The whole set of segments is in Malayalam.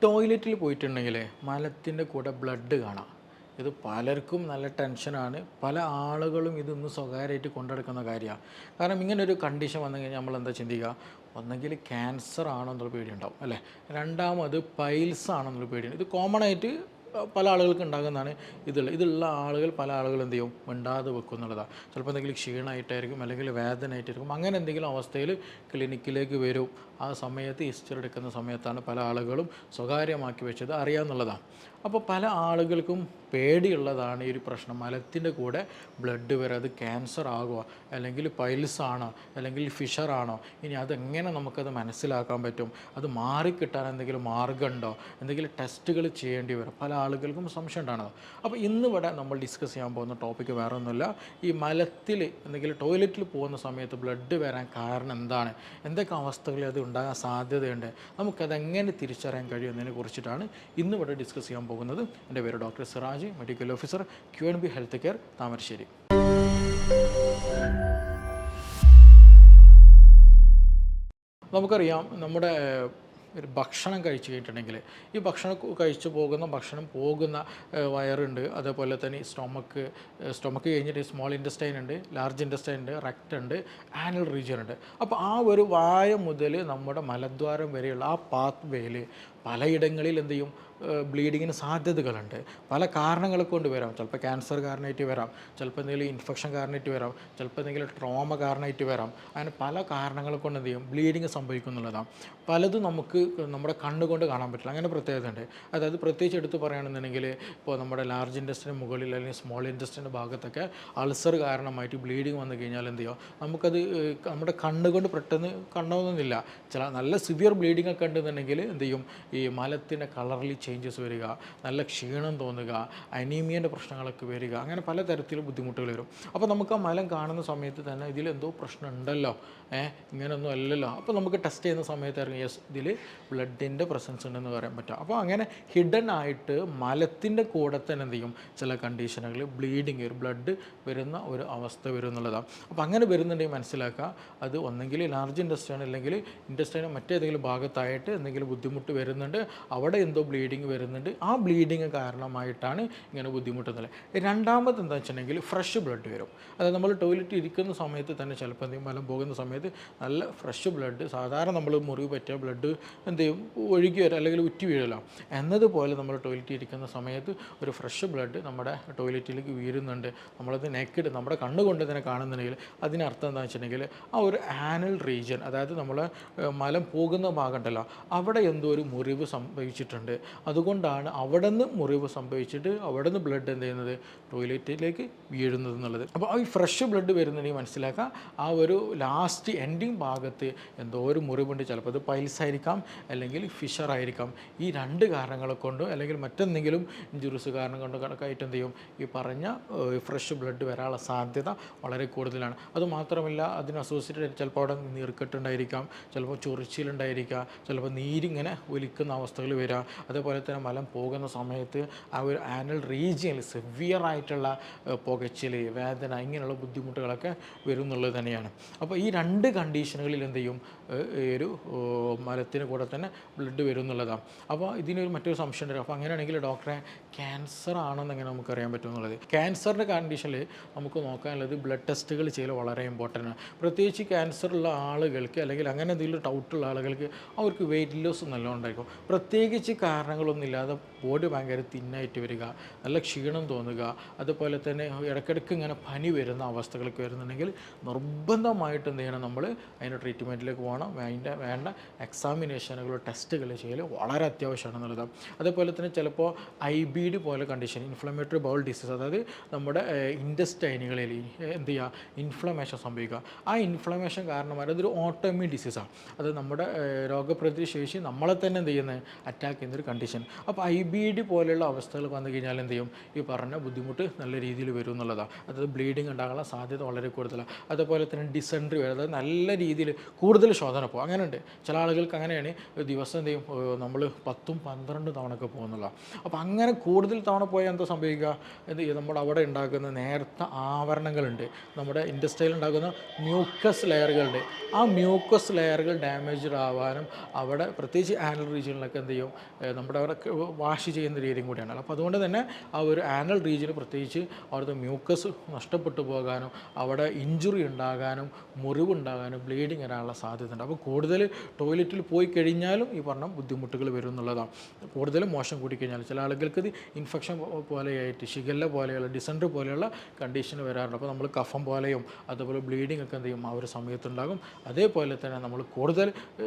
ടോയ്ലറ്റിൽ പോയിട്ടുണ്ടെങ്കിൽ മലത്തിൻ്റെ കൂടെ ബ്ലഡ് കാണാം. ഇത് പലർക്കും നല്ല ടെൻഷനാണ്. പല ആളുകളും ഇതൊന്ന് സ്വകാര്യമായിട്ട് കൊണ്ടെടുക്കുന്ന കാര്യമാണ്. കാരണം ഇങ്ങനൊരു കണ്ടീഷൻ വന്നു കഴിഞ്ഞാൽ നമ്മൾ എന്താ ചിന്തിക്കുക, ഒന്നെങ്കിൽ ക്യാൻസർ ആണോ എന്നുള്ള പേടിയുണ്ടാവും അല്ലേ, രണ്ടാമത് പൈൽസ് ആണോ എന്നുള്ള പേടിയുണ്ട്. ഇത് കോമൺ ആയിട്ട് പല ആളുകൾക്ക് ഉണ്ടാകുന്നതാണ്. ഇതുള്ള ആളുകൾ പല ആളുകൾ എന്ത് ചെയ്യും, മിണ്ടാതെ വെക്കും എന്നുള്ളതാണ്. ചിലപ്പോൾ എന്തെങ്കിലും ക്ഷീണമായിട്ടായിരിക്കും, അല്ലെങ്കിൽ വേദനയായിട്ടായിരിക്കും. അങ്ങനെ എന്തെങ്കിലും അവസ്ഥയിൽ ക്ലിനിക്കിലേക്ക് വരും. ആ സമയത്ത് ഹിസ്റ്ററി എടുക്കുന്ന സമയത്താണ് പല ആളുകളും സ്വകാര്യമാക്കി വെച്ചത് അറിയാമെന്നുള്ളതാണ്. അപ്പോൾ പല ആളുകൾക്കും പേടിയുള്ളതാണ് ഈ ഒരു പ്രശ്നം. മലത്തിൻ്റെ കൂടെ ബ്ലഡ് വരെ അത് ക്യാൻസർ ആകുമോ, അല്ലെങ്കിൽ പൈൽസ് ആണോ, അല്ലെങ്കിൽ ഫിഷറാണോ, ഇനി അതെങ്ങനെ നമുക്കത് മനസ്സിലാക്കാൻ പറ്റും, അത് മാറിക്കിട്ടാൻ എന്തെങ്കിലും മാർഗ്ഗമുണ്ടോ, എന്തെങ്കിലും ടെസ്റ്റുകൾ ചെയ്യേണ്ടി വരും, പല ആളുകൾക്കും സംശയം ഉണ്ടാകുന്നത്. അപ്പോൾ ഇന്നിവിടെ നമ്മൾ ഡിസ്കസ് ചെയ്യാൻ പോകുന്ന ടോപ്പിക്ക് വേറെ ഒന്നുമില്ല, ഈ മലത്തിൽ എന്തെങ്കിലും ടോയ്ലറ്റിൽ പോകുന്ന സമയത്ത് ബ്ലഡ് വരാൻ കാരണം എന്താണ്, എന്തൊക്കെ അവസ്ഥകളിൽ അത് ഉണ്ടാകാൻ സാധ്യതയുണ്ട്, നമുക്കതെങ്ങനെ തിരിച്ചറിയാൻ കഴിയുന്നതിനെ കുറിച്ചിട്ടാണ് ഇന്നിവിടെ ഡിസ്കസ് ചെയ്യാൻ പോകുന്നത്. എൻ്റെ പേര് doctor Siraj, medical officer, QNB health care, Thamarassery. നമുക്കറിയാം, നമ്മുടെ ഒരു ഭക്ഷണം കഴിച്ച് കഴിഞ്ഞിട്ടുണ്ടെങ്കിൽ ഈ ഭക്ഷണം കഴിച്ചു പോകുന്ന വയറുണ്ട്, അതേപോലെ തന്നെ സ്റ്റൊമക്ക് കഴിഞ്ഞിട്ട് സ്മോൾ ഇൻറ്റസ്റ്റൈൻ ഉണ്ട്, ലാർജ് ഇൻറ്റസ്റ്റൈൻ ഉണ്ട്, റെക്റ്റ് ഉണ്ട്, ആനൽ റീജിയൻ ഉണ്ട്. അപ്പോൾ ആ ഒരു വായ മുതൽ നമ്മുടെ മലദ്വാരം വരെയുള്ള ആ പാത്ത് വേയിൽ പലയിടങ്ങളിൽ എന്ത് ചെയ്യും, ബ്ലീഡിങ്ങിന് സാധ്യതകളുണ്ട്. പല കാരണങ്ങൾ കൊണ്ട് വരാം. ചിലപ്പോൾ ക്യാൻസർ കാരണമായിട്ട് വരാം, ചിലപ്പോൾ എന്തെങ്കിലും ഇൻഫെക്ഷൻ കാരണമായിട്ട് വരാം, ചിലപ്പോൾ എന്തെങ്കിലും ട്രോമ കാരണമായിട്ട് വരാം. അങ്ങനെ പല കാരണങ്ങൾ കൊണ്ട് എന്ത് ചെയ്യും, ബ്ലീഡിങ് സംഭവിക്കുന്നുള്ളതാണ്. പലതും നമുക്ക് നമ്മുടെ കണ്ണുകൊണ്ട് കാണാൻ പറ്റില്ല. അങ്ങനെ പ്രത്യേകത ഉണ്ട്. അതായത് പ്രത്യേകിച്ച് എടുത്ത് പറയുകയാണെന്നുണ്ടെങ്കിൽ ഇപ്പോൾ നമ്മുടെ ലാർജ് ഇൻറ്റസ്റ്റിന് മുകളിൽ അല്ലെങ്കിൽ സ്മോൾ ഇൻറ്റസ്റ്റിൻ്റെ ഭാഗത്തൊക്കെ അൾസർ കാരണമായിട്ട് ബ്ലീഡിങ് വന്നു കഴിഞ്ഞാൽ എന്ത് ചെയ്യുക, നമുക്കത് നമ്മുടെ കണ്ണുകൊണ്ട് പെട്ടെന്ന് കണ്ടോന്നുന്നില്ല. ചില നല്ല സിവിയർ ബ്ലീഡിങ് ഒക്കെ ഉണ്ടെന്നുണ്ടെങ്കിൽ എന്ത് ചെയ്യും, ഈ മലത്തിൻ്റെ കളറിൽ ചേഞ്ചസ് വരിക, നല്ല ക്ഷീണം തോന്നുക, അനീമിയൻ്റെ പ്രശ്നങ്ങളൊക്കെ വരിക, അങ്ങനെ പലതരത്തിലും ബുദ്ധിമുട്ടുകൾ വരും. അപ്പോൾ നമുക്ക് ആ മലം കാണുന്ന സമയത്ത് തന്നെ ഇതിലെന്തോ പ്രശ്നം ഉണ്ടല്ലോ, ഇങ്ങനെയൊന്നും അല്ലല്ലോ. അപ്പോൾ നമുക്ക് ടെസ്റ്റ് ചെയ്യുന്ന സമയത്തായിരുന്നു യെസ്, ഇതിൽ ബ്ലഡിൻ്റെ പ്രസൻസ് ഉണ്ടെന്ന് പറയാൻ പറ്റും. അപ്പോൾ അങ്ങനെ ഹിഡൻ ആയിട്ട് മലത്തിൻ്റെ കൂടെ തന്നെ എന്ത് ചെയ്യും, ചില കണ്ടീഷനുകളിൽ ബ്ലീഡിങ്, ബ്ലഡ് വരുന്ന ഒരു അവസ്ഥ വരും എന്നുള്ളതാണ്. അപ്പോൾ അങ്ങനെ വരുന്നുണ്ടെങ്കിൽ മനസ്സിലാക്കുക, അത് ഒന്നെങ്കിൽ ലാർജ് ഇൻറ്റസ്റ്റൈൻ അല്ലെങ്കിൽ ഇൻറ്റസ്റ്റൈനോ മറ്റേതെങ്കിലും ഭാഗത്തായിട്ട് എന്തെങ്കിലും ബുദ്ധിമുട്ട് വരുന്നുണ്ട്, അവിടെ എന്തോ ബ്ലീഡിങ് വരുന്നുണ്ട്, ആ ബ്ലീഡിങ് കാരണമായിട്ടാണ് ഇങ്ങനെ ബുദ്ധിമുട്ടുന്നത്. രണ്ടാമത് എന്താ വെച്ചിട്ടുണ്ടെങ്കിൽ ഫ്രഷ് ബ്ലഡ് വരും. അതായത് നമ്മൾ ടോയ്ലറ്റ് ഇരിക്കുന്ന സമയത്ത് തന്നെ ചിലപ്പോൾ എന്തെങ്കിലും മലം പോകുന്ന സമയത്ത് നല്ല ഫ്രഷ് ബ്ലഡ്, സാധാരണ നമ്മൾ മുറിവ് പറ്റിയ ബ്ലഡ് എന്ത് ചെയ്യും, ഒഴുകി വരും അല്ലെങ്കിൽ ഉറ്റി വീഴലാം. എന്നതുപോലെ നമ്മൾ ടോയ്ലറ്റിൽ ഇരിക്കുന്ന സമയത്ത് ഒരു ഫ്രഷ് ബ്ലഡ് നമ്മുടെ ടോയ്ലറ്റിലേക്ക് വീഴുന്നുണ്ട്, നമ്മളത് നെക്കഡ് നമ്മുടെ കണ്ണുകൊണ്ട് തന്നെ കാണുന്നുണ്ടെങ്കിൽ അതിനർത്ഥം എന്താണെന്ന് വെച്ചിട്ടുണ്ടെങ്കിൽ ആ ഒരു ആനൽ റീജിയൻ, അതായത് നമ്മൾ മലം പോകുന്ന ഭാഗം ഉണ്ടല്ലോ, അവിടെ എന്തോ ഒരു മുറിവ് സംഭവിച്ചിട്ടുണ്ട്. അതുകൊണ്ടാണ് അവിടെ നിന്ന് മുറിവ് സംഭവിച്ചിട്ട് അവിടെ നിന്ന് ബ്ലഡ് എന്ത് ചെയ്യുന്നത്, ടോയ്ലറ്റിലേക്ക് വീഴുന്നത് എന്നുള്ളത്. അപ്പോൾ ഈ ഫ്രഷ് ബ്ലഡ് വരുന്നുണ്ടെങ്കിൽ മനസ്സിലാക്കുക, ആ ഒരു ലാസ്റ്റ് എൻഡിങ് ഭാഗത്ത് എന്തോ ഒരു മുറിവുണ്ട്. ചിലപ്പോൾ അത് പൈൽസ് ആയിരിക്കാം, അല്ലെങ്കിൽ ഫിഷർ ആയിരിക്കാം. ഈ രണ്ട് കാരണങ്ങളെ കൊണ്ട് അല്ലെങ്കിൽ മറ്റെന്തെങ്കിലും ഇഞ്ചുറീസ് കാരണം കൊണ്ടൊക്കെ ആയിട്ട് എന്ത് ചെയ്യും, ഈ പറഞ്ഞ ഫ്രഷ് ബ്ലഡ് വരാനുള്ള സാധ്യത വളരെ കൂടുതലാണ്. അതുമാത്രമല്ല, അതിന് അസോസിയേറ്റഡ് ചിലപ്പോൾ അവിടെ നീർക്കെട്ടുണ്ടായിരിക്കാം, ചിലപ്പോൾ ചൊറിച്ചിലുണ്ടായിരിക്കാം, ചിലപ്പോൾ നീരിങ്ങനെ ഒലിക്കുന്ന അവസ്ഥകൾ വരിക. അതേപോലെ തന്നെ മലം പോകുന്ന സമയത്ത് ആ ഒരു ആനൽ റീജിയനിൽ സിവിയർ ആയിട്ടുള്ള പുകച്ചിൽ, വേദന, ഇങ്ങനെയുള്ള ബുദ്ധിമുട്ടുകളൊക്കെ വരും എന്നുള്ളത് തന്നെയാണ്. അപ്പോൾ ഈ രണ്ട് കണ്ടീഷനുകളിൽ എന്ത് ചെയ്യും, ഒരു മലത്തിന് കൂടെ തന്നെ ബ്ലഡ് വരും എന്നുള്ളതാണ്. അപ്പോൾ ഇതിനൊരു മറ്റൊരു സംശയം ഉണ്ട്. അപ്പോൾ അങ്ങനെയാണെങ്കിൽ ഡോക്ടറെ ക്യാൻസർ ആണെന്ന് എങ്ങനെ നമുക്കറിയാൻ പറ്റും എന്നുള്ളത്. ക്യാൻസറിൻ്റെ കണ്ടീഷനിൽ നമുക്ക് നോക്കാനുള്ളത് ബ്ലഡ് ടെസ്റ്റുകൾ ചെയ്യൽ വളരെ ഇമ്പോർട്ടൻ്റ് ആണ്. പ്രത്യേകിച്ച് ക്യാൻസർ ഉള്ള ആളുകൾക്ക് അല്ലെങ്കിൽ അങ്ങനെ എന്തെങ്കിലും ഡൗട്ടുള്ള ആളുകൾക്ക് അവർക്ക് വെയിറ്റ് ലോസ് നല്ലോണം ഉണ്ടായിരിക്കും. പ്രത്യേകിച്ച് കാരണങ്ങളൊന്നുമില്ലാതെ ബോഡി ഭയങ്കര തിന്നായിട്ട് വരിക, നല്ല ക്ഷീണം തോന്നുക, അതുപോലെ തന്നെ ഇടയ്ക്കിടയ്ക്ക് ഇങ്ങനെ പനി വരുന്ന അവസ്ഥകളൊക്കെ വരുന്നുണ്ടെങ്കിൽ നിർബന്ധമായിട്ട് എന്ത് ചെയ്യണം, നമ്മൾ അതിൻ്റെ ട്രീറ്റ്മെൻറ്റിലേക്ക് പോകണം. അതിൻ്റെ വേണ്ട എക്സാമിനേഷനുകൾ, ടെസ്റ്റുകൾ ചെയ്യൽ വളരെ അത്യാവശ്യമാണെന്നുള്ളതാണ്. അതേപോലെ തന്നെ ചിലപ്പോൾ IBD പോലെ കണ്ടീഷൻ, ഇൻഫ്ലമേറ്ററി ബൗൾ ഡിസീസ്, അതായത് നമ്മുടെ ഇൻറ്റസ്റ്റൈനുകളിൽ എന്ത് ചെയ്യുക, ഇൻഫ്ലമേഷൻ സംഭവിക്കുക. ആ ഇൻഫ്ലമേഷൻ കാരണമായി അതൊരു ഓട്ടോഇമ്യൂൺ ഡിസീസാണ്. അത് നമ്മുടെ രോഗപ്രതിരോധ ശേഷി നമ്മളെ തന്നെ എന്ത് ചെയ്യുന്നത്, അറ്റാക്ക് ചെയ്യുന്നൊരു കണ്ടീഷൻ. അപ്പോൾ IBD പോലെയുള്ള അവസ്ഥകൾ വന്നു കഴിഞ്ഞാൽ എന്ത് ചെയ്യും, ഈ പറഞ്ഞ ബുദ്ധിമുട്ട് നല്ല രീതിയിൽ വരും എന്നുള്ളതാണ്. അതായത് ബ്ലീഡിങ് ഉണ്ടാകാനുള്ള സാധ്യത വളരെ കൂടുതലാണ്. അതുപോലെ തന്നെ ഡിസെൻട്രി വരും, അതായത് നല്ല രീതിയിൽ കൂടുതൽ ശോധന പോകും. അങ്ങനെയുണ്ട് ചില ആളുകൾക്ക്, അങ്ങനെയാണ് ദിവസം എന്ത് ചെയ്യും, നമ്മൾ 10-12 തവണയൊക്കെ പോകുന്നുള്ള. അപ്പോൾ അങ്ങനെ കൂടുതൽ തവണ പോയാൽ എന്താ സംഭവിക്കുക, എന്ത് ചെയ്യും, നമ്മുടെ അവിടെ ഉണ്ടാക്കുന്ന നേർത്ത ആവരണങ്ങളുണ്ട്, നമ്മുടെ ഇൻറ്റസ്റ്റൈനിൽ ഉണ്ടാകുന്ന മ്യൂക്കസ് ലെയറുകളുണ്ട്. ആ മ്യൂക്കസ് ലെയറുകൾ ഡാമേജ്ഡ് ആവാനും അവിടെ പ്രത്യേകിച്ച് ആനൽ റീജിയൻ റീജിയനിലൊക്കെ എന്ത് ചെയ്യും, നമ്മുടെ അവിടെ വാഷ് ചെയ്യുന്ന രീതിയും കൂടിയാണ്. അപ്പോൾ അതുകൊണ്ട് തന്നെ ആ ഒരു ആനൽ റീജിയൻ പ്രത്യേകിച്ച് അവിടുത്തെ മ്യൂക്കസ് നഷ്ടപ്പെട്ടു പോകാനും അവിടെ ഇഞ്ചുറി ഉണ്ടാകാനും മുറിവുണ്ടാകാനും ബ്ലീഡിങ് വരാനുള്ള സാധ്യതയുണ്ട്. അപ്പോൾ കൂടുതൽ ടോയ്ലറ്റിൽ പോയി കഴിഞ്ഞാലും ഈ പറഞ്ഞ ബുദ്ധിമുട്ടുകൾ വരും എന്നുള്ളതാണ്. കൂടുതലും മോശം കൂടിക്കഴിഞ്ഞാൽ ചില ആളുകൾക്ക് ഇത് ഇൻഫെക്ഷൻ പോലെയായിട്ട് ഷിഗല്ല പോലെയുള്ള ഡിസെൻട്രി പോലെയുള്ള കണ്ടീഷൻ വരാറുണ്ട്. അപ്പോൾ നമ്മൾ കഫം പോലെയും അതുപോലെ ബ്ലീഡിംഗ് ഒക്കെ എന്ത് ചെയ്യും ആ ഒരു സമയത്തുണ്ടാകും. അതേപോലെ തന്നെ നമ്മൾ കൂടുതൽ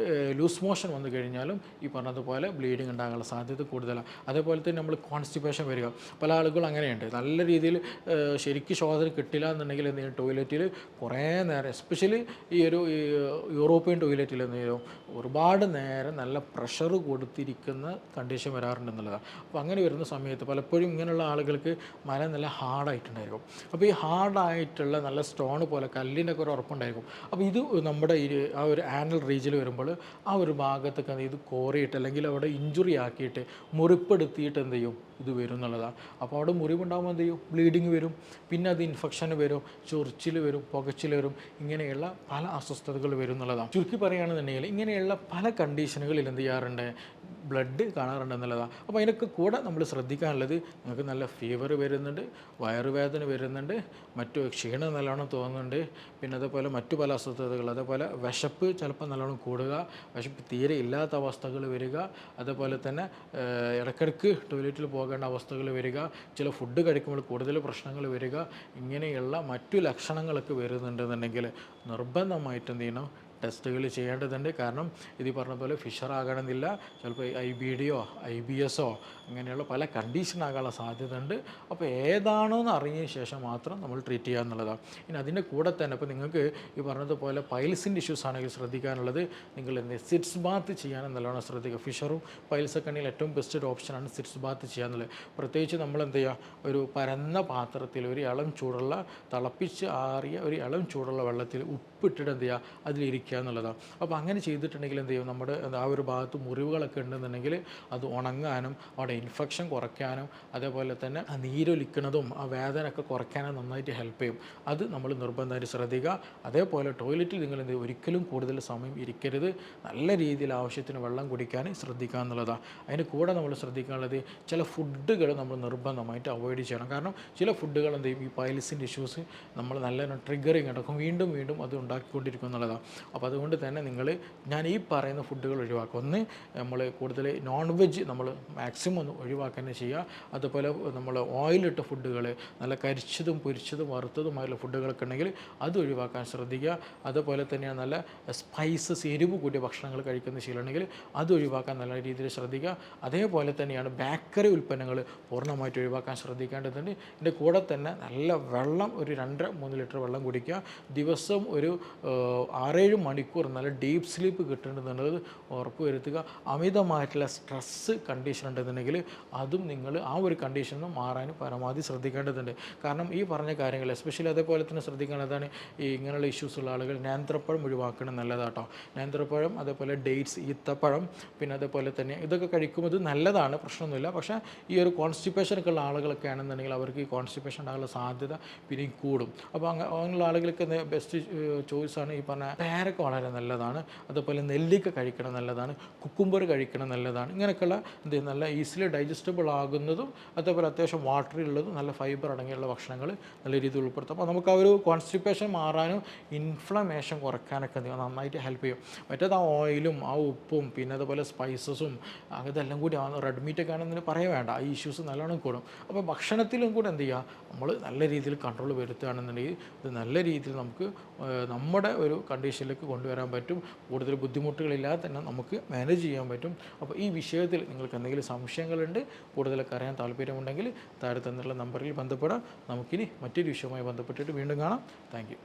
ലൂസ് മോഷൻ വന്നു കഴിഞ്ഞാലും ഈ പറഞ്ഞതുപോലെ ബ്ലീഡിങ് ഉണ്ടാകാനുള്ള സാധ്യത കൂടുതലാണ്. അതേപോലെ തന്നെ നമ്മൾ കോൺസ്റ്റിപ്പേഷൻ വരിക, പല ആളുകളും അങ്ങനെയുണ്ട്. നല്ല രീതിയിൽ ശരിക്കും ശോധന കിട്ടില്ല എന്നുണ്ടെങ്കിൽ എന്ത് ചെയ്യും, ടോയ്ലറ്റിൽ കുറേ നേരം, എസ്പെഷ്യലി ഈ ഒരു യൂറോപ്യൻ ടോയ്ലറ്റിൽ എന്ത് ചെയ്യും ഒരുപാട് നേരം നല്ല പ്രഷർ കൊടുത്തിരിക്കുന്ന കണ്ടീഷൻ വരാറുണ്ട് എന്നുള്ളതാണ്. അപ്പോൾ അങ്ങനെ വരുന്ന സമയത്ത് പലപ്പോഴും ഇങ്ങനെയുള്ള ആളുകൾക്ക് മല നല്ല ഹാർഡായിട്ടുണ്ടായിരിക്കും. അപ്പോൾ ഈ ഹാർഡായിട്ടുള്ള നല്ല സ്റ്റോൺ പോലെ കല്ലിൻ്റെ ഒക്കെ ഒരു ഉറപ്പുണ്ടായിരിക്കും. അപ്പോൾ ഇത് നമ്മുടെ ആ ഒരു ആനൽ റീജിയൽ വരുമ്പോൾ ആ ഒരു ഭാഗത്തൊക്കെ ഇത് കോറിയിട്ട് അല്ലെങ്കിൽ അവിടെ ഇഞ്ചുറി ആക്കിയിട്ട് മുറിപ്പെടുത്തിയിട്ട് എന്ത് ചെയ്യും ഇത് വരും എന്നുള്ളതാണ്. അപ്പോൾ അവിടെ മുറിവുണ്ടാകുമ്പോൾ എന്ത് ചെയ്യും, ബ്ലീഡിങ് വരും, പിന്നെ അത് ഇൻഫെക്ഷൻ വരും, ചൊറിച്ചിൽ വരും, പുകച്ചിൽ വരും, ഇങ്ങനെയുള്ള പല അസ്വസ്ഥതകൾ വരും എന്നുള്ളതാണ്. ചുരുക്കി പറയുകയാണെന്നുണ്ടെങ്കിൽ ഇങ്ങനെയുള്ള പല കണ്ടീഷനുകളിൽ എന്ത് ചെയ്യാറുണ്ട്, ബ്ലഡ് കാണാറുണ്ട് എന്നുള്ളതാണ്. അപ്പോൾ അതിനൊക്കെ കൂടെ നമ്മൾ ശ്രദ്ധിക്കാനുള്ളത്, നിങ്ങൾക്ക് നല്ല ഫീവർ വരുന്നുണ്ട്, വയറുവേദന വരുന്നുണ്ട്, മറ്റു ക്ഷീണം നല്ലോണം തോന്നുന്നുണ്ട്, പിന്നെ അതേപോലെ മറ്റു പല അസ്വസ്ഥതകൾ, അതേപോലെ വിശപ്പ് ചിലപ്പോൾ നല്ലോണം കൂടുക, വിശപ്പ് തീരെ ഇല്ലാത്ത അവസ്ഥകൾ വരിക, അതേപോലെ തന്നെ ഇടയ്ക്കിടയ്ക്ക് ടോയ്ലറ്റിൽ പോകേണ്ട അവസ്ഥകൾ വരിക, ചില ഫുഡ് കഴിക്കുമ്പോൾ കൂടുതൽ പ്രശ്നങ്ങൾ വരിക, ഇങ്ങനെയുള്ള മറ്റു ലക്ഷണങ്ങളൊക്കെ വരുന്നുണ്ടെന്നുണ്ടെങ്കിൽ നിർബന്ധമായിട്ട് എന്ത് ചെയ്യണം, ടെസ്റ്റുകൾ ചെയ്യേണ്ടതുണ്ട്. കാരണം ഇത് പറഞ്ഞ പോലെ ഫിഷർ ആകണമെന്നില്ല, ചിലപ്പോൾ IBD IBS അങ്ങനെയുള്ള പല കണ്ടീഷനാകാനുള്ള സാധ്യത ഉണ്ട്. അപ്പോൾ ഏതാണോ എന്ന് അറിഞ്ഞതിന് ശേഷം മാത്രം നമ്മൾ ട്രീറ്റ് ചെയ്യുക എന്നുള്ളതാണ്. ഇനി അതിൻ്റെ കൂടെ തന്നെ ഇപ്പോൾ നിങ്ങൾക്ക് ഈ പറഞ്ഞതുപോലെ പൈൽസിൻ്റെ ഇഷ്യൂസ് ആണെങ്കിൽ ശ്രദ്ധിക്കാനുള്ളത്, നിങ്ങൾ സിറ്റ്സ് ബാത്ത് ചെയ്യാനും നല്ലോണം ശ്രദ്ധിക്കുക. ഫിഷറും പൈൽസൊക്കെ ആണെങ്കിൽ ഏറ്റവും ബെസ്റ്റ് ഒരു ഓപ്ഷനാണ് സിറ്റ്സ് ബാത്ത് ചെയ്യാന്നുള്ളത്. പ്രത്യേകിച്ച് നമ്മൾ എന്ത് ചെയ്യുക, ഒരു പരന്ന പാത്രത്തിൽ ഒരു ഇളം ചൂടുള്ള തിളപ്പിച്ച് ആറിയ ഒരു ഇളം ചൂടുള്ള വെള്ളത്തിൽ ഉപ്പിട്ടിട്ട് എന്ത് ചെയ്യുക അതിലിരിക്കുക എന്നുള്ളതാണ്. അപ്പോൾ അങ്ങനെ ചെയ്തിട്ടുണ്ടെങ്കിൽ എന്ത് ചെയ്യും, നമ്മുടെ ആ ഒരു ഭാഗത്ത് മുറിവുകളൊക്കെ ഉണ്ടെന്നുണ്ടെങ്കിൽ അത് ഉണങ്ങാനും അവിടെ ഇൻഫെക്ഷൻ കുറയ്ക്കാനും അതേപോലെ തന്നെ ആ നീരൊലിക്കുന്നതും ആ വേദനയൊക്കെ കുറയ്ക്കാനും നന്നായിട്ട് ഹെൽപ്പ് ചെയ്യും. അത് നമ്മൾ നിർബന്ധമായിട്ട് ശ്രദ്ധിക്കുക. അതേപോലെ ടോയ്ലറ്റിൽ നിങ്ങൾ എന്ത് ഒരിക്കലും കൂടുതൽ സമയം ഇരിക്കരുത്, നല്ല രീതിയിൽ ആവശ്യത്തിന് വെള്ളം കുടിക്കാൻ ശ്രദ്ധിക്കുക എന്നുള്ളതാണ്. അതിന് കൂടെ നമ്മൾ ശ്രദ്ധിക്കാനുള്ളത്, ചില ഫുഡുകൾ നമ്മൾ നിർബന്ധമായിട്ട് അവോയ്ഡ് ചെയ്യണം. കാരണം ചില ഫുഡുകൾ എന്ത് ചെയ്യും, ഈ പൈൽസിൻ്റെ ഇഷ്യൂസ് നമ്മൾ നല്ല ട്രിഗറിങ് നടക്കും, വീണ്ടും വീണ്ടും അത് ഉണ്ടാക്കിക്കൊണ്ടിരിക്കും എന്നുള്ളതാണ്. അപ്പോൾ അതുകൊണ്ട് തന്നെ ഞാൻ ഈ പറയുന്ന ഫുഡുകൾ ഒഴിവാക്കുക. ഒന്ന്, നമ്മൾ കൂടുതൽ നോൺ വെജ് നമ്മൾ മാക്സിമം ഒന്ന് ഒഴിവാക്കാൻ ചെയ്യുക. അതുപോലെ നമ്മൾ ഓയിലിട്ട ഫുഡുകൾ, നല്ല കരിച്ചതും പൊരിച്ചതും വറുത്തതുമായുള്ള ഫുഡുകളൊക്കെ ഉണ്ടെങ്കിൽ അത് ഒഴിവാക്കാൻ ശ്രദ്ധിക്കുക. അതുപോലെ തന്നെയാണ് നല്ല സ്പൈസസ്, എരിവ് കൂടിയ ഭക്ഷണങ്ങൾ കഴിക്കുന്ന ശീലമുണ്ടെങ്കിൽ അത് ഒഴിവാക്കാൻ നല്ല രീതിയിൽ ശ്രദ്ധിക്കുക. അതേപോലെ തന്നെയാണ് ബേക്കറി ഉൽപ്പന്നങ്ങൾ പൂർണ്ണമായിട്ട് ഒഴിവാക്കാൻ ശ്രദ്ധിക്കേണ്ടതുണ്ട്. ഇതിൻ്റെ കൂടെ തന്നെ നല്ല വെള്ളം, ഒരു 2-3 ലിറ്റർ വെള്ളം കുടിക്കുക. ദിവസം ഒരു 6-7 മണിക്കൂർ നല്ല ഡീപ്പ് സ്ലീപ്പ് കിട്ടേണ്ടതുള്ളത് ഉറപ്പ് വരുത്തുക. അമിതമായിട്ടുള്ള സ്ട്രെസ്സ് കണ്ടീഷൻ ഉണ്ടെന്നുണ്ടെങ്കിൽ അതും നിങ്ങൾ ആ ഒരു കണ്ടീഷനിൽ നിന്ന് മാറാനും പരമാവധി ശ്രദ്ധിക്കേണ്ടതുണ്ട്. കാരണം ഈ പറഞ്ഞ കാര്യങ്ങൾ എസ്പെഷ്യലി അതേപോലെ തന്നെ ശ്രദ്ധിക്കേണ്ടതാണ്. ഈ ഇങ്ങനെയുള്ള ഇഷ്യൂസ് ഉള്ള ആളുകൾ നേന്ത്രപ്പഴം ഒഴിവാക്കണം നല്ലതാട്ടോ. നേന്ത്രപ്പഴം, അതേപോലെ ഡേറ്റ്സ്, ഈത്തപ്പഴം, പിന്നെ അതേപോലെ തന്നെ ഇതൊക്കെ കഴിക്കുമ്പോൾ നല്ലതാണ്, പ്രശ്നമൊന്നുമില്ല. പക്ഷേ ഈ ഒരു കോൺസ്റ്റിപ്പേഷനൊക്കെ ഉള്ള ആളുകളൊക്കെ ആണെന്നുണ്ടെങ്കിൽ അവർക്ക് ഈ കോൺസ്റ്റിപ്പേഷൻ ഉണ്ടാകാനുള്ള സാധ്യത പിന്നെയും കൂടും. അപ്പോൾ അങ്ങനെയുള്ള ആളുകൾക്ക് ബെസ്റ്റ് ചോയ്സാണ് ഈ പറഞ്ഞ പേരക്ക, വളരെ നല്ലതാണ്. അതുപോലെ നെല്ലിക്ക കഴിക്കണം നല്ലതാണ്, കുക്കുംബർ കഴിക്കണം നല്ലതാണ്. ഇങ്ങനെയൊക്കെയുള്ള നല്ല ഈസിലി ഡൈജസ്റ്റബിൾ ആകുന്നതും അതേപോലെ അത്യാവശ്യം വാട്ടറി ഉള്ളതും നല്ല ഫൈബർ അടങ്ങിയുള്ള ഭക്ഷണങ്ങൾ നല്ല രീതിയിൽ ഉൾപ്പെടുത്തും. അപ്പോൾ നമുക്ക് ആ ഒരു കോൺസ്റ്റിപ്പേഷൻ മാറാനും ഇൻഫ്ലമേഷൻ കുറയ്ക്കാനൊക്കെ നന്നായിട്ട് ഹെൽപ്പ് ചെയ്യും. മറ്റേത് ആ ഓയിലും ആ ഉപ്പും പിന്നെ അതുപോലെ സ്പൈസസും അതെല്ലാം കൂടി റെഡ് മീറ്റൊക്കെ ആണെന്ന് പറയാൻ വേണ്ട, ഈ ഇഷ്യൂസ് നല്ലോണം കൂടും. അപ്പോൾ ഭക്ഷണത്തിലും കൂടെ എന്ത് ചെയ്യുക, നമ്മൾ നല്ല രീതിയിൽ കൺട്രോൾ വരുത്തുകയാണെന്നുണ്ടെങ്കിൽ ഇത് നല്ല രീതിയിൽ നമുക്ക് നമ്മുടെ ഒരു കണ്ടീഷനിലേക്ക് കൊണ്ടുവരാൻ പറ്റും. കൂടുതൽ ബുദ്ധിമുട്ടുകളില്ലാതെ തന്നെ നമുക്ക് മാനേജ് ചെയ്യാൻ പറ്റും. അപ്പോൾ ഈ വിഷയത്തിൽ നിങ്ങൾക്ക് എന്തെങ്കിലും സംശയങ്ങളുണ്ട്, കൂടുതലൊക്കെ അറിയാൻ താല്പര്യമുണ്ടെങ്കിൽ താഴെ തന്നിട്ടുള്ള നമ്പറിൽ ബന്ധപ്പെടാം. നമുക്കിനി മറ്റൊരു വിഷയവുമായി ബന്ധപ്പെട്ടിട്ട് വീണ്ടും കാണാം. Thank you.